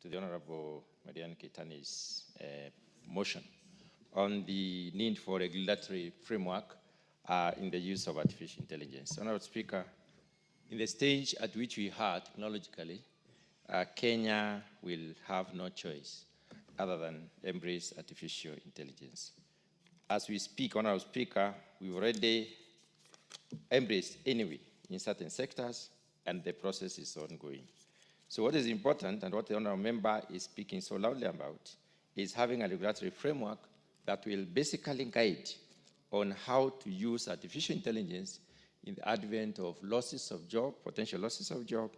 to the Honorable Marian Keitany's motion on the need for regulatory framework in the use of artificial intelligence. Honorable Speaker, in the stage at which we are technologically, Kenya will have no choice other than embrace artificial intelligence. As we speak, Honorable Speaker, we've already embraced anyway in certain sectors, and the process is ongoing. So what is important, and what the Honorable Member is speaking so loudly about, is having a regulatory framework that will basically guide on how to use artificial intelligence in the advent of losses of job, potential losses of job,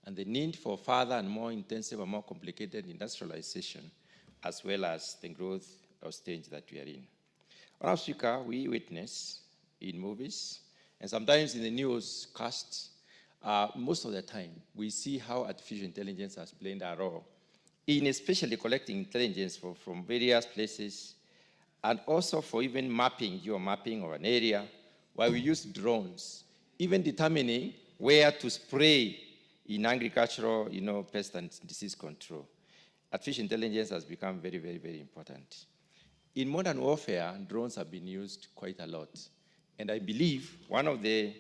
and the need for further and more intensive and more complicated industrialization, as well as the growth of stage that we are in. Honorable Speaker, we witness in movies and sometimes in the newscasts, most of the time, we see how artificial intelligence has played a role in especially collecting intelligence from various places, and also for even mapping, geomapping of an area, where we use drones, even determining where to spray in agricultural, pest and disease control. Artificial intelligence has become very, very, very important. In modern warfare, drones have been used quite a lot. And I believe one of the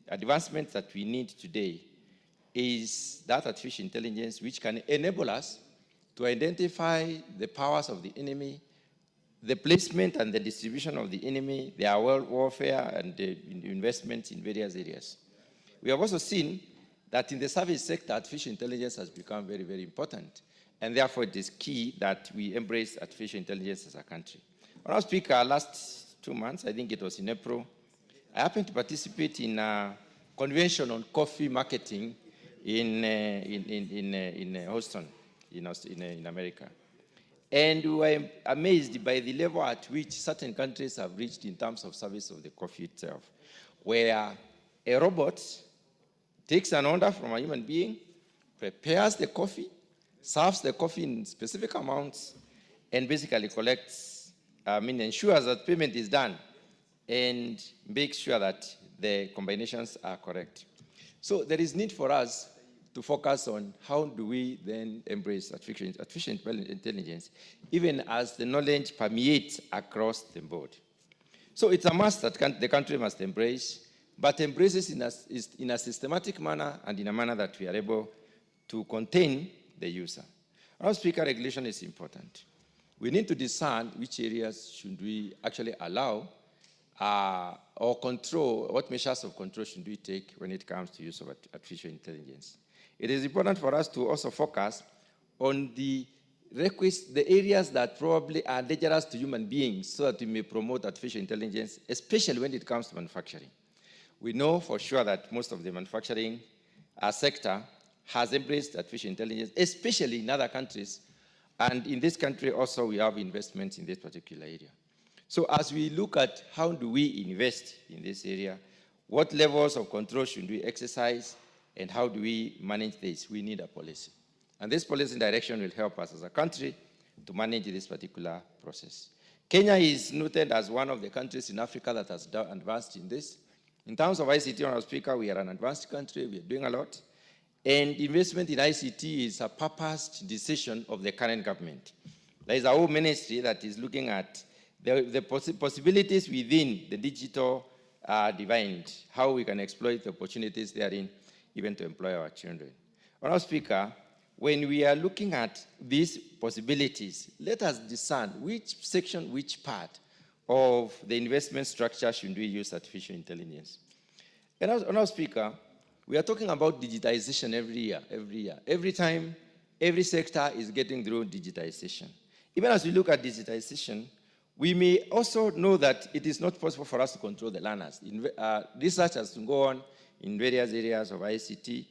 advancements that we need today is that artificial intelligence which can enable us to identify the powers of the enemy, the placement and the distribution of the enemy, their warfare and the investments in various areas. We have also seen that in the service sector, artificial intelligence has become very, very important. And therefore, it is key that we embrace artificial intelligence as a country. Honorable Speaker, last 2 months, I think it was in April, I happened to participate in a convention on coffee marketing in Houston, in America. And we were amazed by the level at which certain countries have reached in terms of service of the coffee itself, where a robot takes an order from a human being, prepares the coffee, serves the coffee in specific amounts, and basically ensures that payment is done and makes sure that the combinations are correct. So there is need for us to focus on how do we then embrace artificial intelligence, even as the knowledge permeates across the board. So it's a must that the country must embrace, but embraces in a systematic manner and in a manner that we are able to contain the user. Our Speaker, regulation is important. We need to discern which areas should we actually allow or control, what measures of control should we take when it comes to use of artificial intelligence. It is important for us to also focus on the areas that probably are dangerous to human beings so that we may promote artificial intelligence, especially when it comes to manufacturing. We know for sure that most of the manufacturing sector has embraced artificial intelligence, especially in other countries. And in this country also, we have investments in this particular area. So as we look at how do we invest in this area, what levels of control should we exercise, and how do we manage this? We need a policy. And this policy direction will help us as a country to manage this particular process. Kenya is noted as one of the countries in Africa that has advanced in this. In terms of ICT, Honorable Speaker, we are an advanced country. We are doing a lot. And investment in ICT is a purposed decision of the current government. There is a whole ministry that is looking at the possibilities within the digital divide, how we can exploit the opportunities therein, even to employ our children. Honorable Speaker, when we are looking at these possibilities, let us discern which section, which part of the investment structure should we use artificial intelligence. And Honorable Speaker, we are talking about digitization every year. Every time, every sector is getting through digitization. Even as we look at digitization, we may also know that it is not possible for us to control the learners. Research has to go on in various areas of ICT.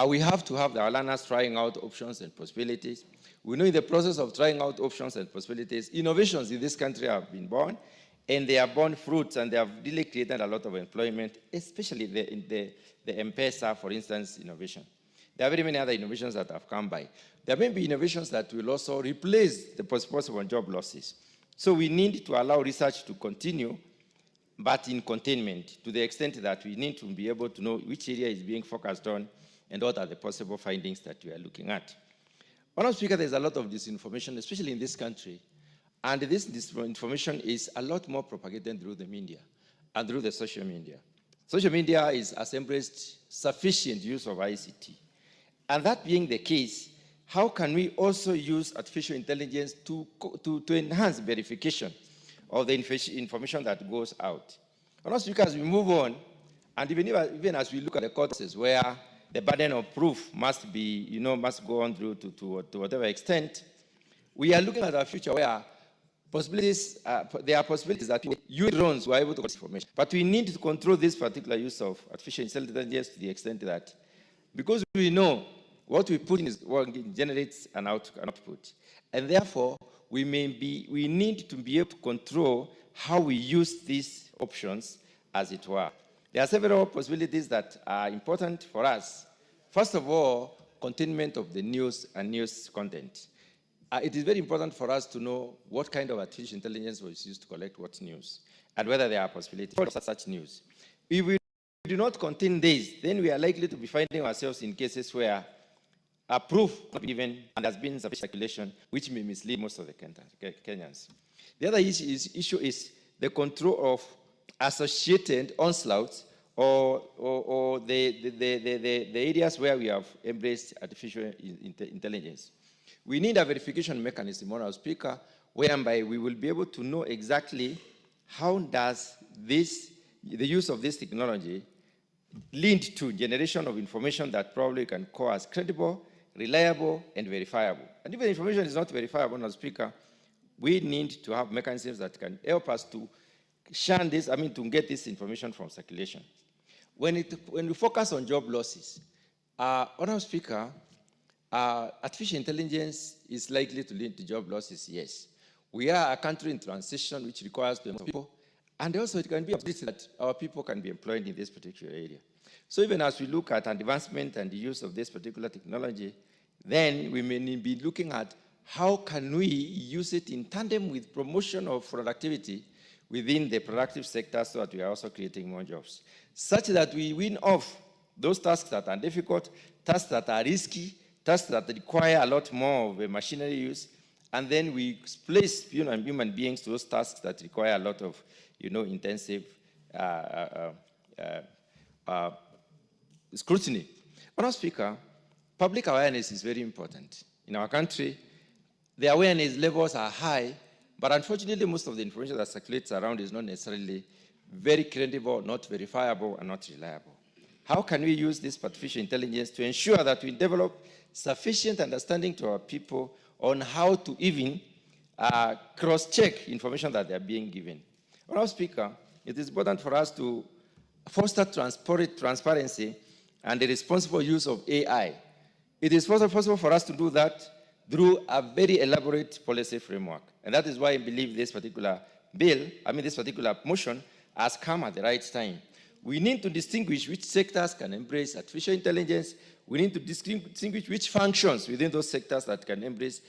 We have to have our learners trying out options and possibilities. We know in the process of trying out options and possibilities, innovations in this country have been born, and they are born fruits, and they have really created a lot of employment, especially the M-Pesa, for instance, innovation. There are very many other innovations that have come by. There may be innovations that will also replace the possible job losses. So we need to allow research to continue, but in containment, to the extent that we need to be able to know which area is being focused on and what are the possible findings that we are looking at. Honourable Speaker, there's a lot of disinformation, especially in this country, and this disinformation is a lot more propagated through the media and through the social media. Social media has embraced sufficient use of ICT. And that being the case, how can we also use artificial intelligence to enhance verification of the information that goes out? Honourable Speaker, as we move on, and even as we look at the courts where the burden of proof must be, must go on through to whatever extent, we are looking at a future where there are possibilities that you drones were able to get information. But we need to control this particular use of artificial intelligence to the extent that, because we know what we put in is what generates an output. And therefore, we need to be able to control how we use these options, as it were. There are several possibilities that are important for us. First of all, containment of the news and news content. It is very important for us to know what kind of artificial intelligence was used to collect what news, and whether there are possibilities for such news. If we do not contain this, then we are likely to be finding ourselves in cases where a proof not given and has been sufficient speculation, which may mislead most of the Kenyans. The other issue is the control of associated onslaughts or the areas where we have embraced artificial intelligence. We need a verification mechanism, Honourable Speaker, whereby we will be able to know exactly how does the use of this technology lead to generation of information that probably can call as credible, reliable, and verifiable. And if the information is not verifiable, Honourable Speaker, we need to have mechanisms that can help us to shun this, to get this information from circulation. When we focus on job losses, Honourable Speaker, artificial intelligence is likely to lead to job losses, yes. We are a country in transition which requires people, and also it can be a possibility that our people can be employed in this particular area. So even as we look at advancement and the use of this particular technology, then we may be looking at how can we use it in tandem with promotion of productivity within the productive sector, so that we are also creating more jobs, such that we win off those tasks that are difficult, tasks that are risky, tasks that require a lot more of machinery use, and then we place human beings to those tasks that require a lot of intensive scrutiny. Honourable Speaker, public awareness is very important. In our country, the awareness levels are high, but unfortunately most of the information that circulates around is not necessarily very credible, not verifiable, and not reliable. How can we use this artificial intelligence to ensure that we develop sufficient understanding to our people on how to even cross-check information that they are being given? Honourable Speaker, it is important for us to foster transparency and the responsible use of AI. It is possible for us to do that through a very elaborate policy framework. And that is why I believe this particular bill, this particular motion, has come at the right time. We need to distinguish which sectors can embrace artificial intelligence. We need to distinguish which functions within those sectors that can embrace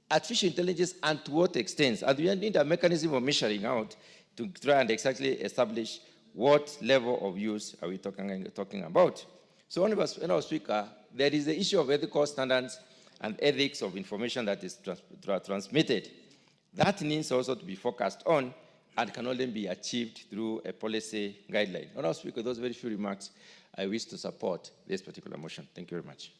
artificial intelligence and to what extent. And we need a mechanism of measuring out to try and exactly establish what level of use are we talking about. So, Honourable Speaker, there is the issue of ethical standards and ethics of information that is transmitted. That needs also to be focused on and can only be achieved through a policy guideline. Honourable Speaker, those very few remarks, I wish to support this particular motion. Thank you very much.